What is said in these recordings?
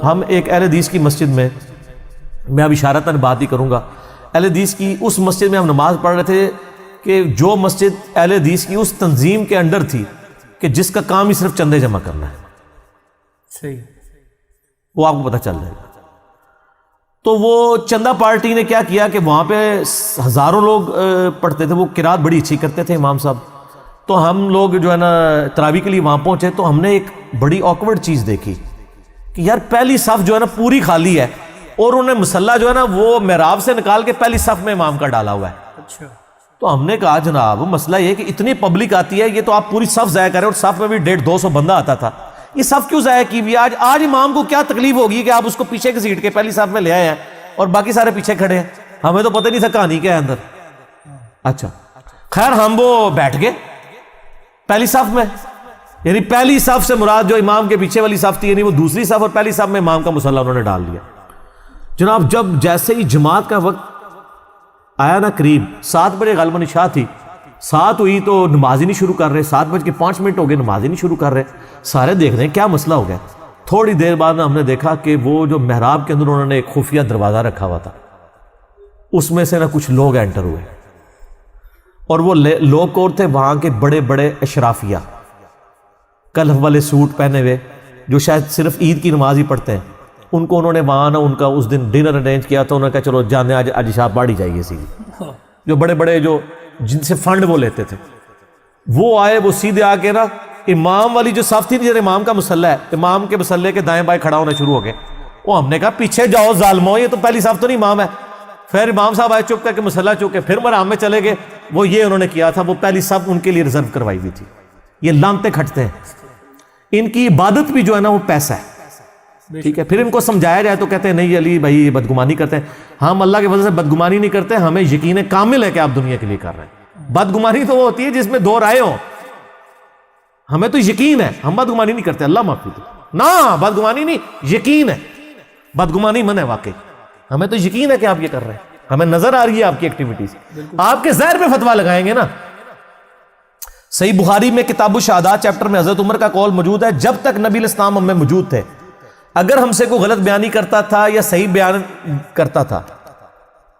ہم ایک اہل حدیث کی مسجد میں اب اشارتاً بات ہی کروں گا، اہل حدیث کی اس مسجد میں ہم نماز پڑھ رہے تھے کہ جو مسجد اہل حدیث کی اس تنظیم کے انڈر تھی کہ جس کا کام ہی صرف چندے جمع کرنا ہے، صحیح، وہ آپ کو پتہ چل جائے گا۔ تو وہ چندہ پارٹی نے کیا کیا کہ وہاں پہ ہزاروں لوگ پڑھتے تھے، وہ قرات بڑی اچھی کرتے تھے امام صاحب، تو ہم لوگ جو ہے نا تراویح کے لیے وہاں پہنچے تو ہم نے ایک بڑی آکورڈ چیز دیکھی کہ یار پہلی صف جو ہے نا پوری خالی ہے اور انہوں نے مصلی جو ہے نا وہ محراب سے نکال کے پہلی صف میں امام کا ڈالا ہوا ہے۔ اچھا، تو ہم نے کہا جناب مسئلہ یہ کہ اتنی پبلک آتی ہے، یہ تو آپ پوری صف ضائع کریں، اور صف میں بھی 150-200 بندہ آتا تھا، یہ صف کیوں ضائع کی ہوئی؟ آج امام کو کیا تکلیف ہوگی کہ آپ اس کو پیچھے کی سیٹ کے پہلی صف میں لے آئے ہیں اور باقی سارے پیچھے کھڑے ہیں؟ ہمیں تو پتہ نہیں تھا کہانی کیا ہے اندر۔ اچھا خیر، ہم وہ بیٹھ گئے پہلی صف میں، یعنی پہلی صف سے مراد جو امام کے پیچھے والی صف تھی، یعنی وہ دوسری صف، اور پہلی صف میں امام کا مصلی انہوں نے ڈال دیا۔ جناب جب جیسے ہی جماعت کا وقت آیا نا، قریب 7 بجے غالباً عشاء تھی، 7 ہوئی تو نماز ہی نہیں شروع کر رہے، 7:05 ہو گئے، نماز ہی نہیں شروع کر رہے، سارے دیکھ رہے ہیں کیا مسئلہ ہو گیا۔ تھوڑی دیر بعد ہم نے دیکھا کہ وہ جو محراب کے اندر انہوں نے ایک خفیہ دروازہ رکھا ہوا تھا، اس میں سے نا کچھ لوگ انٹر ہوئے، اور وہ لوگ کون تھے؟ وہاں کے بڑے بڑے اشرافیہ، کلف والے سوٹ پہنے ہوئے، جو شاید صرف عید کی نماز ہی پڑھتے ہیں، ان کو انہوں نے وہاں نا ان کا اس دن ڈنر ارینج کیا تھا، انہوں نے کہا چلو جانے آج عشاء پڑھ ہی جائیے سی، جو بڑے بڑے جو جن سے فنڈ وہ لیتے تھے وہ آئے، وہ سیدھے آ کے نا امام والی جو صف تھی، جیسے امام کا مصلی ہے، امام کے مصلی کے دائیں بائیں کھڑا ہونا شروع ہو گئے۔ وہ ہم نے کہا پیچھے جاؤ ظالمو، یہ تو پہلی صف تو نہیں امام ہے۔ پھر امام صاحب آئے چپ کر کے مصلی چک کے پھر مرام میں چلے گئے۔ وہ یہ انہوں نے کیا تھا، وہ پہلی صف ان کے لیے ریزرو کروائی ہوئی تھی۔ یہ لانتے کھٹتے ہیں، ان کی عبادت بھی جو ہے نا وہ پیسہ ہے، ٹھیک ہے۔ پھر ان کو سمجھایا جائے تو کہتے ہیں نہیں علی بھائی یہ بدگمانی کرتے ہیں۔ ہم اللہ کی وجہ سے بدگمانی نہیں کرتے، ہمیں یقین کامل ہے کہ آپ دنیا کے لیے کر رہے ہیں۔ بدگمانی تو وہ ہوتی ہے جس میں دو رائے ہوں، ہمیں تو یقین ہے، ہم بدگمانی نہیں کرتے، اللہ معافی دے نا، بدگمانی نہیں، یقین ہے، بدگمانی من ہے واقعی، ہمیں تو یقین ہے کہ آپ یہ کر رہے ہیں، ہمیں نظر آ رہی ہے آپ کی ایکٹیویٹیز، آپ کے ظاہر پہ فتویٰ لگائیں گے نا۔ صحیح بخاری میں کتاب الشہادات چیپٹر میں حضرت عمر کا قول موجود ہے، جب تک نبی الاسلام ہم میں موجود تھے، اگر ہم سے کوئی غلط بیانی کرتا تھا یا صحیح بیان کرتا تھا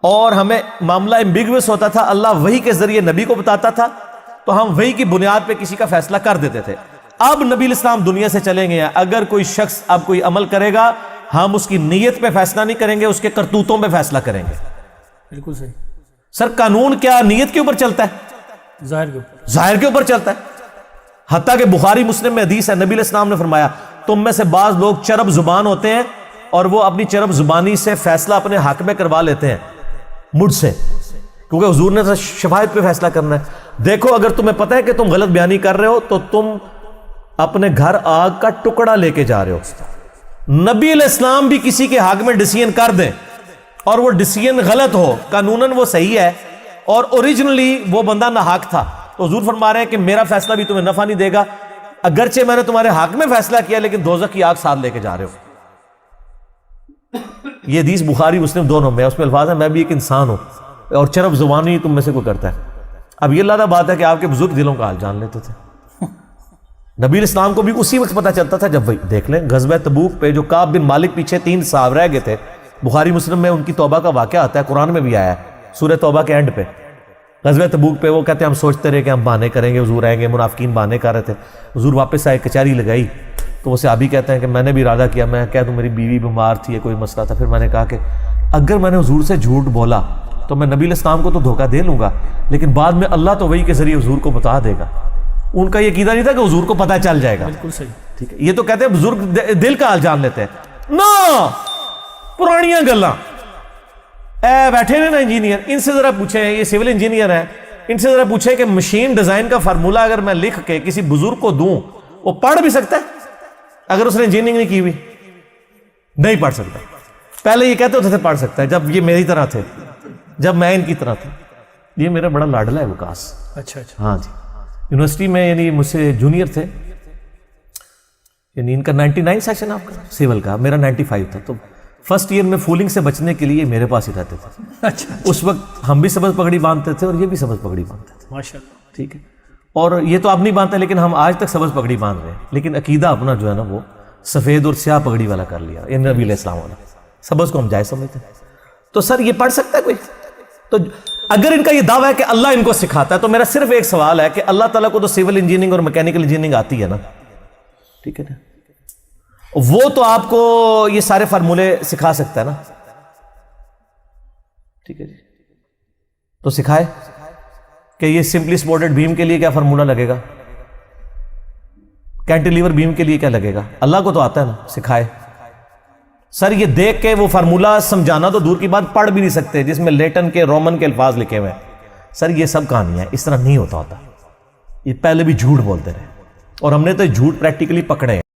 اور ہمیں معاملہ ایمبیگوس ہوتا تھا، اللہ وحی کے ذریعے نبی کو بتاتا تھا تو ہم وحی کی بنیاد پہ کسی کا فیصلہ کر دیتے تھے۔ اب نبی الاسلام دنیا سے چلیں گے، اگر کوئی شخص اب کوئی عمل کرے گا، ہم اس کی نیت پہ فیصلہ نہیں کریں گے، اس کے کرتوتوں پہ فیصلہ کریں گے۔ بالکل صحیح سر قانون کیا نیت کے اوپر چلتا ہے؟ ظاہر کے اوپر، ظاہر کے اوپر چلتا ہے۔ حتیٰ کہ بخاری مسلم میں حدیث ہے، نبی علیہ السلام نے فرمایا تم میں سے بعض لوگ چرب زبان ہوتے ہیں اور وہ اپنی چرب زبانی سے فیصلہ اپنے حق میں کروا لیتے ہیں مجھ سے، کیونکہ حضور نے شفاعت پہ فیصلہ کرنا ہے۔ دیکھو اگر تمہیں پتہ ہے کہ تم غلط بیانی کر رہے ہو تو تم اپنے گھر آگ کا ٹکڑا لے کے جا رہے ہو۔ نبی علیہ السلام بھی کسی کے حق میں ڈیسیژن کر دیں اور وہ ڈیسیژن غلط ہو، قانوناً وہ صحیح ہے اور اوریجنلی وہ بندہ ناحق تھا، تو حضور فرما رہے ہیں کہ میرا فیصلہ بھی تمہیں نفع نہیں دے گا، اگرچہ میں نے تمہارے حق میں فیصلہ کیا لیکن دوزخ کی آگ ساتھ لے کے جا رہے ہو۔ یہ حدیث بخاری مسلم دونوں میں، اس میں الفاظ ہے میں بھی ایک انسان ہوں اور چرب زبانی تم میں سے کوئی کرتا ہے۔ اب یہ اللہ بات ہے کہ آپ کے بزرگ دلوں کا حال جان لیتے تھے۔ نبی الاسلام کو بھی اسی وقت پتہ چلتا تھا جب وہی دیکھ لیں غزوہ تبوک پہ جو کعب بن مالک پیچھے 3 صاحب رہ گئے تھے، بخاری مسلم میں ان کی توبہ کا واقعہ آتا ہے، قرآن میں بھی آیا ہے سورہ توبہ کے اینڈ پہ۔ غزوہ تبوک پہ وہ کہتے ہیں ہم سوچتے رہے کہ ہم بہانے کریں گے، حضور آئیں گے، منافقین بہانے کر رہے تھے، حضور واپس آئے، کچہری لگائی تو وہ صحابی کہتے ہیں کہ میں نے بھی ارادہ کیا، میں کہہ دوں میری بیوی بیمار تھی یا کوئی مسئلہ تھا، پھر میں نے کہا کہ اگر میں نے حضور سے جھوٹ بولا تو میں نبی علیہ السلام کو تو دھوکہ دے لوں گا لیکن بعد میں اللہ تو وحی کے ذریعے حضور کو بتا دے گا۔ ان کا یہ عقیدہ نہیں تھا کہ حضور کو پتہ چل جائے گا۔ بالکل صحیح، ٹھیک ہے، یہ تو کہتے ہیں بزرگ دل کا حال جان لیتے ہیں نا، پرانیاں گلاں۔ اے بیٹھے نا انجینئر، ان سے ذرا پوچھیں، یہ سول انجینئر ہیں، ان سے ذرا پوچھیں کہ مشین ڈیزائن کا فارمولہ اگر میں لکھ کے کسی بزرگ کو دوں وہ پڑھ بھی سکتا ہے اگر اس نے انجینئرنگ نہیں کی ہوئی؟ نہیں پڑھ سکتا۔ پہلے یہ کہتے ہوتے تھے پڑھ سکتا ہے جب یہ میری طرح تھے، جب میں ان کی طرح تھا۔ یہ میرا بڑا لاڈلا ہے وکاس۔ اچھا اچھا، ہاں جی، یونیورسٹی میں یعنی مجھ سے جونیئر تھے، یعنی ان کا 99 سیشن آپ کا سیول کا، میرا 95 تھا، تو فرسٹ ایئر میں فولنگ سے بچنے کے لیے میرے پاس ہی رہتے تھے۔ اچھا، اس وقت ہم بھی سبز پگڑی باندھتے تھے اور یہ بھی سبز پگڑی باندھتے تھے، ماشاء اللہ، ٹھیک ہے۔ اور یہ تو اب نہیں باندھتے لیکن ہم آج تک سبز پگڑی باندھ رہے ہیں، لیکن عقیدہ اپنا جو ہے نا وہ سفید اور سیاہ پگڑی والا کر لیا ان نبی علیہ السلام والا، سبز کو ہم جائز سمجھتے ہیں. تو سر یہ پڑھ سکتا ہے کوئی؟ تو اگر ان کا یہ دعویٰ ہے کہ اللہ ان کو سکھاتا ہے، تو میرا صرف ایک سوال ہے کہ اللہ تعالیٰ کو تو سول انجینئرنگ اور میکینیکل انجینئرنگ آتی ہے نا، ٹھیک ہے نا، وہ تو آپ کو یہ سارے فارمولے سکھا سکتا ہے نا، ٹھیک ہے جی، تو سکھائے کہ یہ سمپلی سپورٹڈ بیم کے لیے کیا فارمولہ لگے گا، کینٹیلیور بیم کے لیے کیا لگے گا، اللہ کو تو آتا ہے نا، سکھائے. سر یہ دیکھ کے وہ فارمولہ سمجھانا تو دور کی بات، پڑھ بھی نہیں سکتے جس میں لیٹن کے رومن کے الفاظ لکھے ہوئے ہیں. سر یہ سب کہانی ہے، اس طرح نہیں ہوتا، یہ پہلے بھی جھوٹ بولتے رہے اور ہم نے تو جھوٹ پریکٹیکلی پکڑے ہیں.